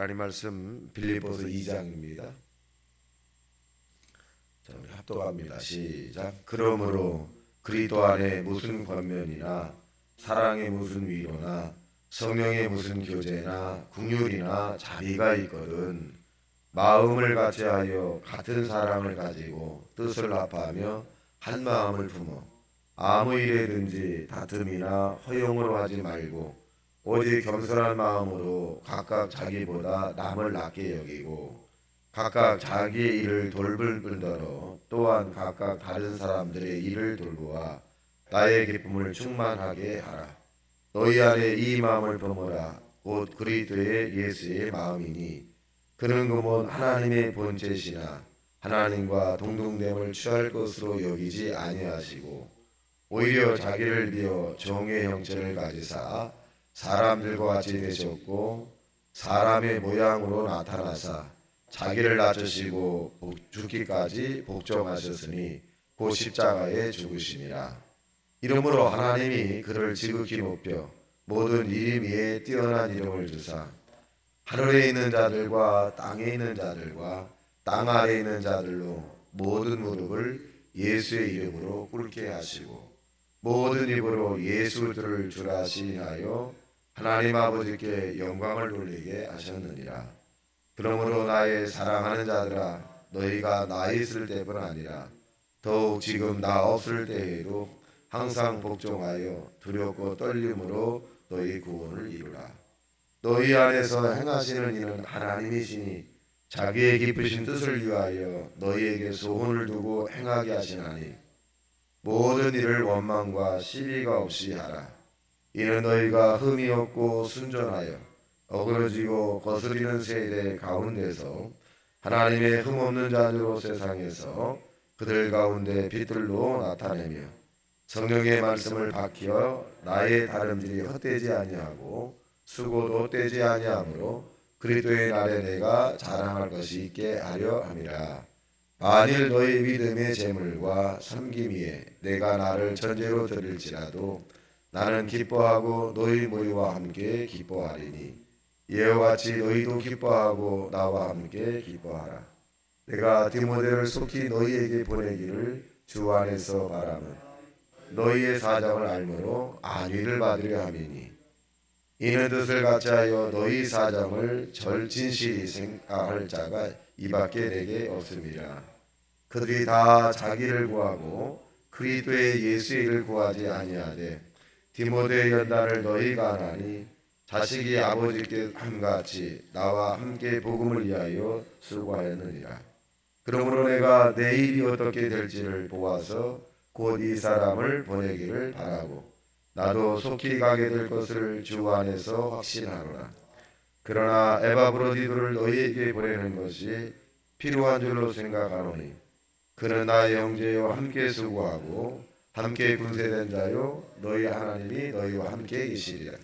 하나님 말씀 빌립보서 2장입니다. 자, 우리 합독합니다. 시작. 그러므로 그리스도 안에 무슨 권면이나 사랑의 무슨 위로나 성령의 무슨 교제나 긍휼이나 자비가 있거든 마음을 같이하여 같은 사랑을 가지고 뜻을 합하며 한 마음을 품어 아무 일에든지 다툼이나 허용으로 하지 말고 오직 겸손한 마음으로 각각 자기보다 남을 낮게 여기고 각각 자기의 일을 돌볼 뿐더러 또한 각각 다른 사람들의 일을 돌보아 나의 기쁨을 충만하게 하라. 너희 안에 이 마음을 품으라. 곧 그리스도의 예수의 마음이니 그는 그분 하나님의 본체시나 하나님과 동등됨을 취할 것으로 여기지 아니하시고 오히려 자기를 비어 종의 형체를 가지사 사람들과 같이 되셨고 사람의 모양으로 나타나사 자기를 낮추시고 죽기까지 복종하셨으니 곧 십자가에 죽으심이라. 이러므로 하나님이 그를 지극히 높여 모든 이름 위에 뛰어난 이름을 주사 하늘에 있는 자들과 땅에 있는 자들과 땅 아래에 있는 자들로 모든 무릎을 예수의 이름으로 꿇게 하시고 모든 입으로 예수를 주라 시인하여 하나님 아버지께 영광을 돌리게 하셨느니라. 그러므로 나의 사랑하는 자들아 너희가 나 있을 때뿐 아니라 더욱 지금 나 없을 때에도 항상 복종하여 두렵고 떨림으로 너희 구원을 이루라. 너희 안에서 행하시는 이는 하나님이시니 자기의 깊으신 뜻을 위하여 너희에게 소원을 두고 행하게 하시나니 모든 일을 원망과 시비가 없이 하라. 이는 너희가 흠이 없고 순전하여 어그러지고 거스리는 세대 가운데서 하나님의 흠없는 자녀로 세상에서 그들 가운데 빛들로 나타내며 성령의 말씀을 밝혀 나의 다름질이 헛되지 아니하고 수고도 떼지 아니하므로 그리스도의 날에 내가 자랑할 것이 있게 하려 함이라. 만일 너희 믿음의 재물과 섬김 위에 내가 나를 전제로 드릴지라도 나는 기뻐하고 너희 무리와 함께 기뻐하리니 이와 같이 너희도 기뻐하고 나와 함께 기뻐하라. 내가 디모데를 속히 너희에게 보내기를 주 안에서 바라면 너희의 사정을 알므로 안위를 받으려 함이니 이는 뜻을 같이하여 너희 사정을 절진실히 생각할 자가 이밖에 내게 없음이라. 그들이 다 자기를 구하고 그리스도의 예수의 일을 구하지 아니하되 디모데의 연단을 너희가 하나니 자식이 아버지께 함같이 나와 함께 복음을 위하여 수고하였느니라. 그러므로 내가 내 일이 어떻게 될지를 보아서 곧 이 사람을 보내기를 바라고 나도 속히 가게 될 것을 주 안에서 확신하노라. 그러나 에바브로디도를 너희에게 보내는 것이 필요한 줄로 생각하노니 그는 나의 형제요 함께 수고하고 함께 군세된 자요 너희 하나님이 너희와 함께 계시리라.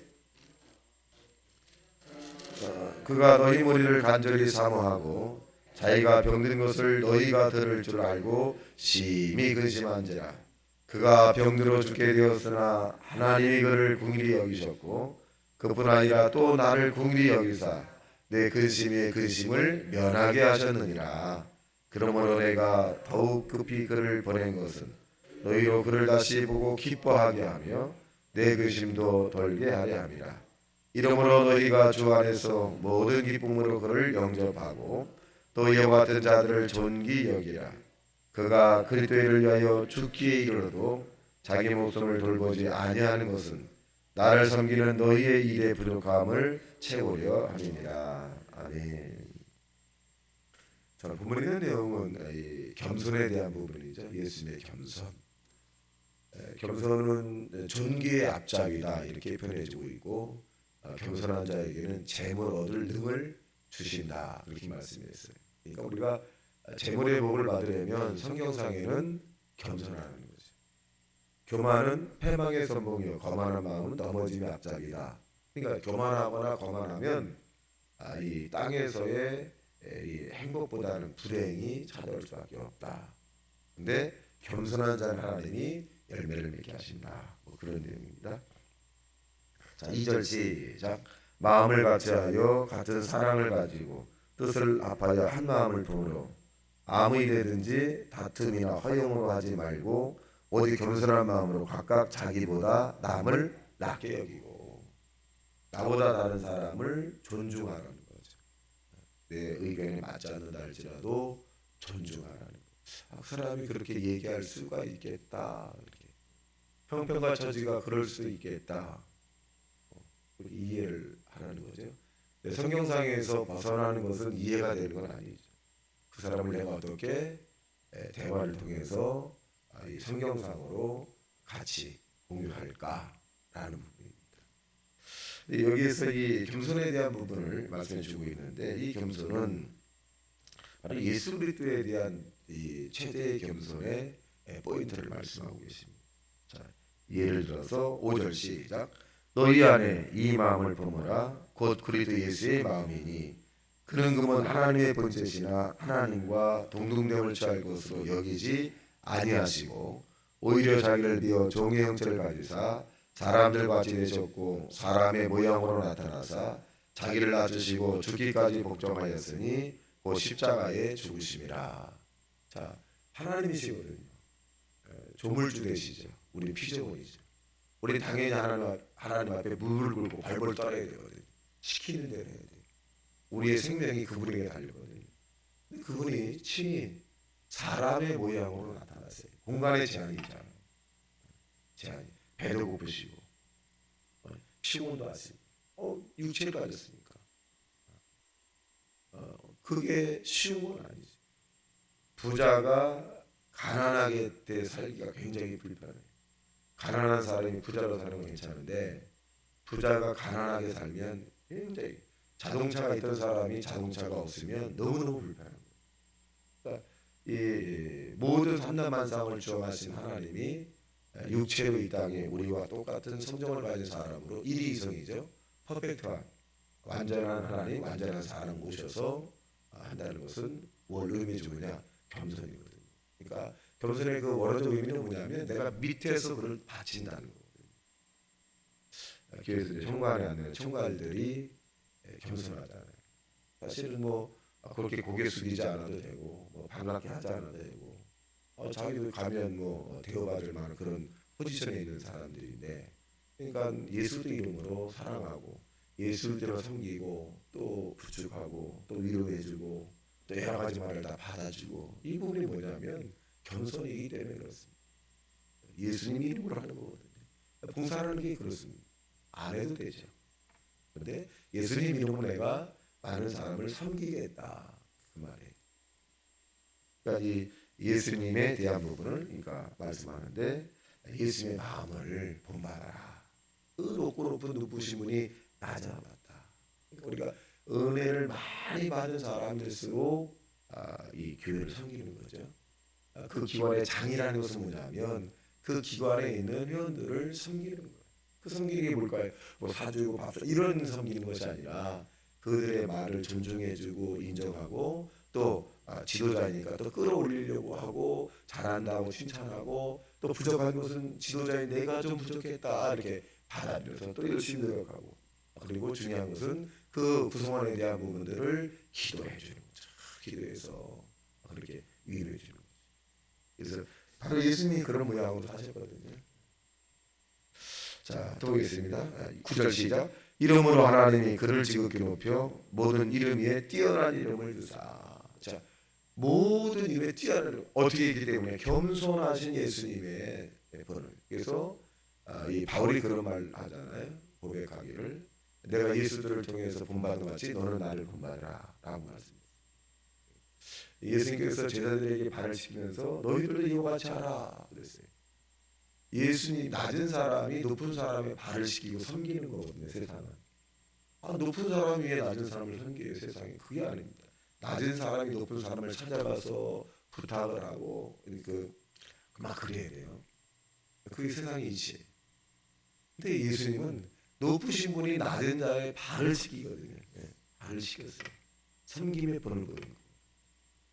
그가 너희 머리를 간절히 사모하고 자기가 병든 것을 너희가 들을 줄 알고 심히 근심한지라. 그가 병들어 죽게 되었으나 하나님이 그를 긍휼히 여기셨고 그뿐 아니라 또 나를 긍휼히 여기사 내 근심의 근심을 면하게 하셨느니라. 그러므로 내가 더욱 급히 그를 보낸 것은 너희로 그를 다시 보고 기뻐하게 하며 내 근심도 덜게 하려 함이라. 이러므로 너희가 주 안에서 모든 기쁨으로 그를 영접하고 또 이와 같은 자들을 존귀 여기라. 그가 그리스도를 위하여 죽기에 이르러도 자기 목숨을 돌보지 아니하는 것은 나를 섬기는 너희의 일의 부족함을 채우려 함이니라. 아멘. 저는 본문에 있는 내용은 겸손에 대한 부분이죠. 예수님의 겸손. 겸손은 존귀의 앞잡이다 이렇게 표현해주고 있고 겸손한 자에게는 재물 얻을 능을 주신다 그렇게 말씀했어요. 그러니까 우리가 재물의 복을 받으려면 성경상에는 겸손하는 거죠. 교만은 패망의 선봉이요 거만한 마음은 넘어짐의 앞잡이다. 그러니까 교만하거나 거만하면 이 땅에서의 이 행복보다는 불행이 찾아올 수밖에 없다. 근데 겸손한 자는 하나님이 열매를 맺게 하신다. 뭐 그런 내용입니다. 자, 2절 시작. 마음을 같이하여 같은 사랑을 가지고 뜻을 합하여 한 마음을 품으로 아무 일이든지 다툼이나 화용으로 하지 말고 오직 겸손한 마음으로 각각 자기보다 남을 낮게 여기고 나보다 다른 사람을 존중하라는 거죠. 내 의견에 맞지 않는다 할지라도 존중하라는 거죠. 그 사람이 그렇게 얘기할 수가 있겠다. 이렇게. 형편과 처지가 그럴 수 있겠다. 이해를 하라는 거죠. 성경상에서 벗어나는 것은 이해가 되는 건 아니죠. 그 사람을 내가 어떻게 대화를 통해서 이 성경상으로 같이 공유할까라는 부분입니다. 여기에서 이 겸손에 대한 부분을 말씀해 주고 있는데 이 겸손은 바로 예수 그리스도에 대한 이 최대의 겸손의 포인트를 말씀하고 계십니다. 자, 예를 들어서 5절 시작. 너희 안에 이 마음을 품으라 곧 그리스도 예수의 마음이니 그는 금은 하나님의 본체시나 하나님과 동등됨을 취할 것으로 여기지 아니하시고 오히려 자기를 비어 종의 형체를 가지사 사람들과 지내셨고 사람의 모양으로 나타나사 자기를 낮추시고 죽기까지 복종하였으니 곧 십자가에 죽으심이라. 자, 하나님이시거든요. 조물주 되시죠. 우리 피조물이죠. 우리 당연히 하나님 앞에 무릎을 꿇고 발벌 떨어야 되거든요. 시키는 대로 해야 돼요. 우리의 생명이 그분에게 달리거든요. 그분이 친히 사람의 모양으로 나타났어요. 공간에 제한이 있잖아요. 제한이. 배도 고프시고 피곤도 하시고 육체를 가졌으니까 그게 쉬운 건 아니죠. 부자가 가난하게 때 살기가 굉장히 불편해요. 가난한 사람이 부자로 사는 건 괜찮은데 부자가 가난하게 살면 굉장히 자동차가 있던 사람이 자동차가 없으면 너무너무 불편합니다. 그러니까 이 모든 삼남만상을 주어하신 하나님이 육체로 이 땅에 우리와 똑같은 성정을 가진 사람으로 일이성이죠. 퍼펙트한 완전한 하나님, 완전한 사람 모셔서 한다는 것은 뭘 의미해 주느냐? 겸손이거든요. 그러니까 겸손의 그 원어적 의미는 뭐냐면 내가 밑에서 그를 바친다는 거거든요. 교회에서 청구안에 앉는 청구알들이 겸손하잖아요. 사실은 뭐 그렇게 고개 숙이지 않아도 되고 뭐 반갑게 하지 않아도 되고 자기도 가면 뭐 대우받을 만한 그런 포지션에 있는 사람들인데 그러니까 예수도 이름으로 사랑하고 예수대로 섬기고 또 부축하고 또 위로해주고 또 여러 가지 말을 다 받아주고 이 부분이 뭐냐면 겸손이기 때문에 그렇습니다. 예수님 이름으로 하는 거거든요. 봉사하는 게 그렇습니다. 안 해도 되죠. 그런데 예수님 이름으로 내가 많은 사람을 섬기겠다 그 말이에요. 그러니까 이 예수님에 대한 부분을 그러니까 말씀하는데 예수님의 마음을 본받아라. 그 높고 높은 높으신 분이 낮아봤다. 그러니까 우리가 은혜를 많이 받은 사람들일수록 이 교회를 섬기는 거죠. 그 기관의 장이라는 것은 뭐냐면 그 기관에 있는 회원들을 섬기는 거예요. 그 섬기는 게 뭘까요? 뭐 사주고 밥사 이런 섬기는 것이 아니라 그들의 말을 존중해주고 인정하고 또 지도자니까 또 끌어올리려고 하고 잘한다고 칭찬하고 또 부족한 것은 지도자인 내가 좀 부족했다 이렇게 받아들여서 또 열심히 노력하고 그리고 중요한 것은 그 구성원에 대한 부분들을 기도해 주는 거죠. 기도해서 그렇게 위로해 주는 거죠. 그래서 바로 예수님이 그런 모양으로 사셨거든요. 자, 또 보겠습니다. 9절 시작. 이름으로 하나님이 그를 지극히 높여 모든 이름 위에 뛰어난 이름을 주사. 자, 모든 이름에 뛰어난 이름. 어떻게 있기 때문에 겸손하신 예수님의 번을. 그래서 이 바울이 그런 말 하잖아요. 고백하기를 내가 예수들을 통해서 본받은 것 같이 너는 나를 본받으라 라고 말씀했습니다. 예수님께서 제자들에게 발을 시키면서 너희들도 이와 같이 하라 그랬어요. 예수님 낮은 사람이 높은 사람의 발을 시키고 섬기는 거거든요. 세상은. 높은 사람 위에 낮은 사람을 섬겨요. 세상에. 그게 아닙니다. 낮은 사람이 높은 사람을 찾아가서 부탁을 하고 막 그래야 돼요. 그게 세상의 이치예요. 근데 예수님은 높으신 분이 낮은 자의 발을 시키거든요. 네, 발을 시켰어요. 섬김의 본을 보이는 거예요.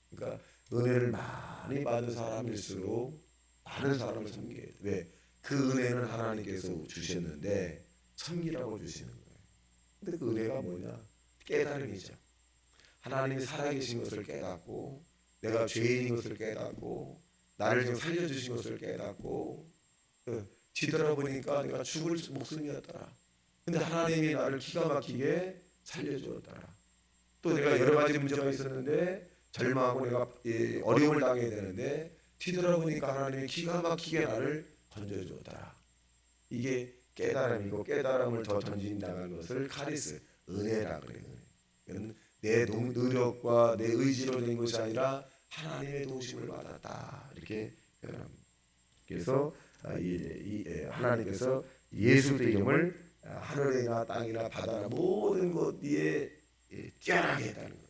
그러니까 은혜를 많이 받은 사람일수록 많은 사람을 섬겨야 돼. 왜? 그 은혜는 하나님께서 주셨는데 섬기라고 주시는 거예요. 근데 그 은혜가 뭐냐? 깨달음이죠. 하나님이 살아계신 것을 깨닫고 내가 죄인인 것을 깨닫고 나를 지금 살려주신 것을 깨닫고 뒤돌아보니까 내가 죽을 목숨이었더라. 근데 하나님이 나를 기가 막히게 살려주었더라. 또 내가 여러 가지 문제가 있었는데 절망하고 내가 어려움을 당해야 되는데 뒤돌아보니까 하나님이 기가 막히게 나를 건져주었더라. 이게 깨달음이고 깨달음을 더 전진당하는 것을 카리스, 은혜라 그래요. 내 노력과 내 의지로 된 것이 아니라 하나님의 도우심을 받았다. 이렇게 표현합니다. 그래서 하나님께서 예수 이름을 하늘이나 땅이나 바다나 모든 것 위에 뛰어나게 했다는 거죠.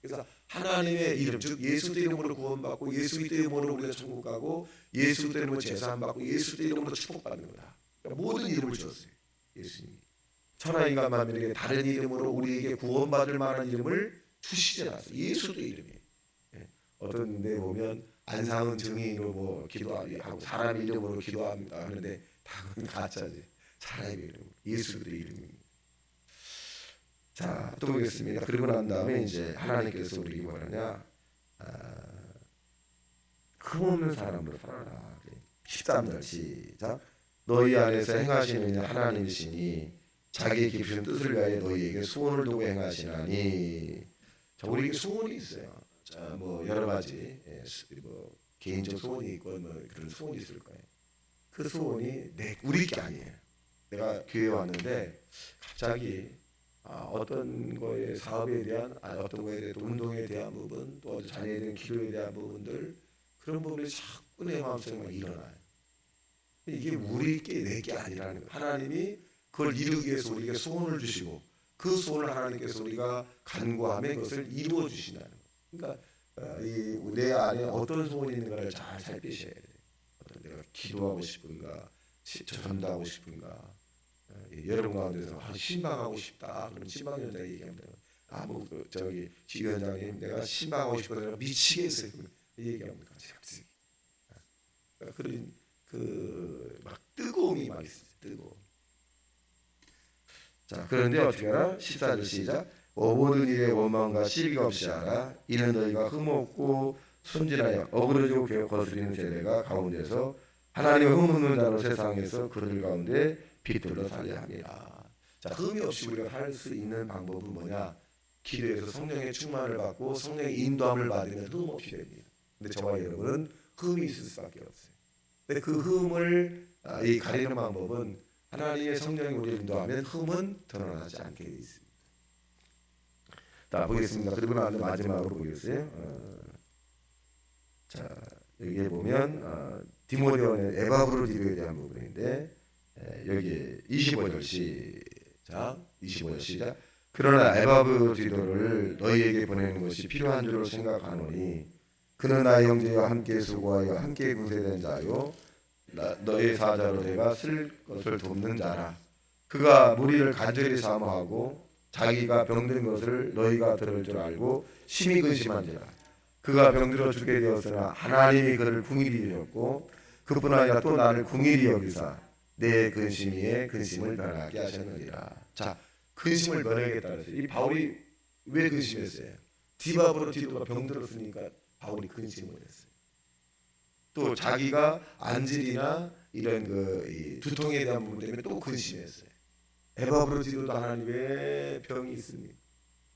그래서 하나님의 이름, 즉 예수 이름으로 구원받고 예수 이름으로 우리가 천국 가고 예수 이름으로 제사함받고 예수 이름으로 축복받는 거다. 그러니까 모든 이름을 주었어요. 예수님이. 천하인간 만민에게 다른 이름으로 우리에게 구원받을 만한 이름을 주시지 않았어요. 예수도 이름이에요. 어떤 데 보면 안상은 증인으로 뭐 기도하고 사람 이름으로 기도합니다 하는데 다은 가짜지. 사람의 이름, 예수의 이름입니다. 자, 또 보겠습니다. 그리고 난 다음에 이제 하나님께서 우리에게 뭐라냐? 흠없는 사람으로 살아라. 13절 시작. 너희 안에서 행하시는 하나님이시니 자기의 깊은 뜻을 위하여 너희에게 소원을 두고 행하시나니. 자, 우리에게 소원이 있어요. 자, 뭐 여러 가지 뭐 개인적 소원이 있고 뭐 그런 소원이 있을 거예요. 그 소원이 우리 게 아니에요. 내가 교회에 왔는데 갑자기 어떤 거에 사업에 대한 어떤 거에 대한 운동에 대한 부분 또 자녀에 대한 기도에 대한 부분들 그런 부분이 자꾸 내 마음속에 막 일어나요. 이게 우리 게 내 게 아니라는 거예요. 하나님이 그걸 이루기 위해서 우리에게 소원을 주시고 그 소원을 하나님께서 우리가 간구하면 그것을 이루어 주신다는 거예요. 그러니까 내 안에 어떤 소원이 있는가를 잘 살피셔야 돼요. 어떤 내가 기도하고 싶은가, 전도하고 싶은가. 여러분 가운데서 신방하고 싶다. 그럼 신방위원장이 얘기합니다. 뭐 지위원장님 내가 신방하고 싶어서 미치겠어요. 얘기합니다. 그런 막 뜨거움이 막 있어요. 뜨거움. 자, 그런데 어떻게 하라? 14절 시작. 모든 일에 원망과 시비가 없이 하라. 이는 너희가 흠없고 순진하여 어그러지고 거스리는 세대가 가운데서 하나님의 흠없는 자로 세상에서 그들 가운데 빛들로 살려야 합니다. 자, 흠이 없이 우리가 살 수 있는 방법은 뭐냐? 기도에서 성령의 충만을 받고 성령의 인도함을 받으면 흠 없이 됩니다. 근데 저와 여러분은 흠이 있을 수밖에 없어요. 근데 그 흠을 가리는 방법은 하나님의 성령이 우리를 인도하면 흠은 드러나지 않게 되어 있습니다. 자, 보겠습니다. 그리고 나서 마지막으로 보겠어요. 자, 여기에 보면 디모데오는 에바브로디도에 대한 부분인데 여기 25절 시작. 25절 시작. 그러나 에바브로디도를 너희에게 보내는 것이 필요한 줄로 생각하노니 그는 나의 형제와 함께 수고하여 함께 구세된 자요 너의 사자로 내가 쓸 것을 돕는 자라. 그가 무리를 간절히 사모하고 자기가 병든 것을 너희가 들을 줄 알고 심히 근심한지라. 그가 병들어 죽게 되었으나 하나님이 그를 궁일이 여겼고 그뿐 아니라 또 나를 궁일이 여기사 내 근심 위에 근심을 면하게 하셨느니라. 자, 근심을 면하겠다 그랬어요. 이 바울이 왜 근심했어요? 디바브로디도가 병들었으니까 바울이 근심을 했어요. 또 자기가 안질이나 이런 두통에 대한 부분 때문에 또 근심했어요. 에바브로디도도 하나님 왜 병이 있습니까?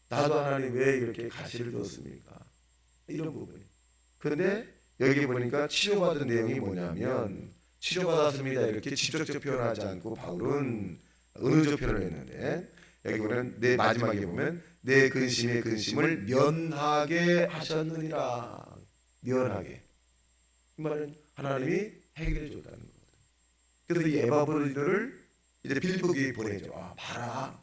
나도 하나님 왜 이렇게 가시를 줬습니까? 이런 부분이. 그런데 여기 보니까 치료받은 내용이 뭐냐면 치료받았습니다 이렇게 직접적 표현하지 않고 바울은 은유적 표현을 했는데 여기 보면 내 마지막에 보면 내 근심의 근심을 면하게 하셨느니라. 면하게. 이 말은 하나님이 해결해 줬다는 거거든. 그래서 이 에바브로디도를 이제 빌립보 교회에 보내죠. 봐라.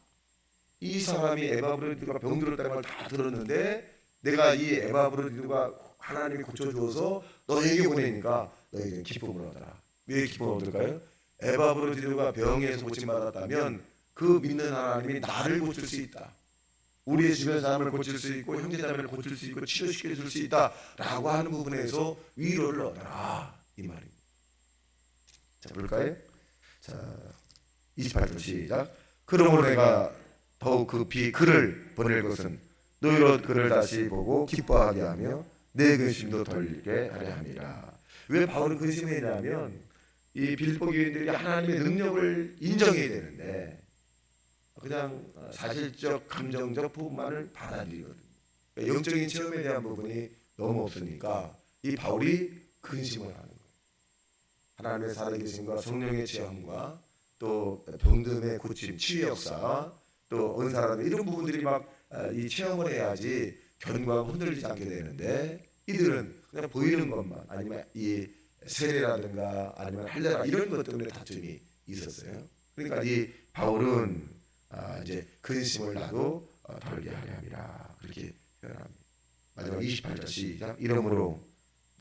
이 사람이 에바브로디도가 병들었다는 걸 다 들었는데 내가 이 에바브로디도가 하나님이 고쳐주어서 너에게 보내니까 너에게 기쁨을 얻어라. 왜 기쁨을 얻을까요? 에바브로디도가 병에서 고침받았다면 그 믿는 하나님이 나를 고칠 수 있다. 우리의 주변 사람을 고칠 수 있고 형제자매를 고칠 수 있고 치료시켜 줄 수 있다라고 하는 부분에서 위로를 얻어라 이 말입니다. 자, 볼까요? 자, 28절 시작. 그러므로 내가 더욱 급히 그를 보낼 것은 너희로 그를 다시 보고 기뻐하게 하며 내 근심도 덜게 하려 함이라. 왜 바울은 근심했냐면 이 빌립보 교인들이 하나님의 능력을 인정해야 되는데 그냥 사실적 감정적 부분만을 받아들이거든요. 그러니까 영적인 체험에 대한 부분이 너무 없으니까 이 바울이 근심을 하는 거예요. 하나님의 살아계심과 성령의 체험과 또 병듦의 고침, 치유 역사, 또 은사라든가 이런 부분들이 막 이 체험을 해야지 견고하고 흔들리지 않게 되는데 이들은 그냥 보이는 것만 아니면 이 세례라든가 아니면 할례라 이런 것 때문에 다툼이 있었어요. 그러니까 이 바울은 이제 근심을 나도 덜게 하려 함이라 그렇게 표현합니다. 마지막 28절 시작. 이러므로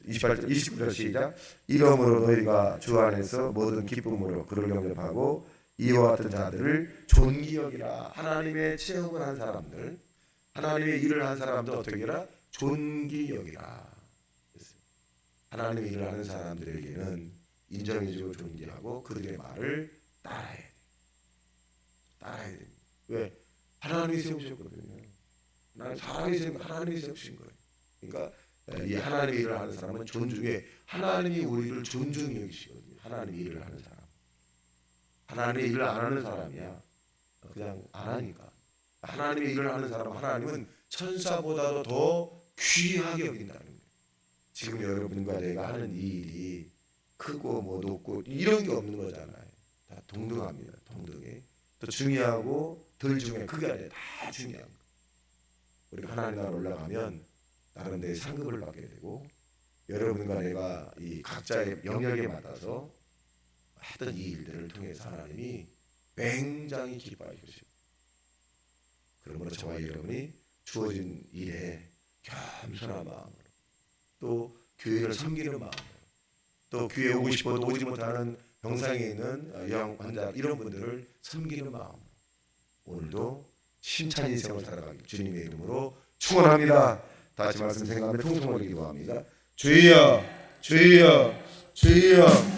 28절 29절 시작. 이러므로 너희가 주 안에서 모든 기쁨으로 그를 영접하고 이와 같은 자들을 존귀 여기라. 하나님의 체험을 한 사람들, 하나님의 일을 한 사람들 어떻게 해라? 존귀 여기라. 하나님의 일을 하는 사람들에게는 인정해주고 존귀하고 그들의 말을 따라야 돼. 따라야 됩니다. 왜? 하나님이 세우셨거든요. 하나님이 세우신 거예요. 그러니까 이 하나님의 일을 하는 사람은 존중해. 하나님이 우리를 존중히 여기시거든요. 하나님의 일을 하는 사람. 하나님의 일을 안 하는 사람이야. 그냥 안 하니까. 하나님의 일을 하는 사람, 하나님은 천사보다도 더 귀하게 여긴다는 거예요. 지금 여러분과 내가 하는 이 일이 크고 뭐 높고 이런 게 없는 거잖아요. 다 동등합니다. 동등해. 또 중요하고 덜 중요해. 그게 아니라 다 중요한 거. 우리가 하나님 나라 올라가면 나름대로 상급을 받게 되고 여러분과 내가 이 각자의 영역에 맞아서 하던 이 일들을 통해서 하나님이 굉장히 기뻐해 주시고 그러므로 저와 여러분이 주어진 일에 겸손한 마음으로 또 교회를 섬기는 마음으로 또 교회에 오고 싶어도 오지 못하는 병상에 있는 영 환자 이런 분들을 섬기는 마음으로 오늘도 심찬 인생을 살아가길 주님의 이름으로 축원합니다. 다시 말씀 생각하며 통성으로 기도합니다. 주여 주여 주여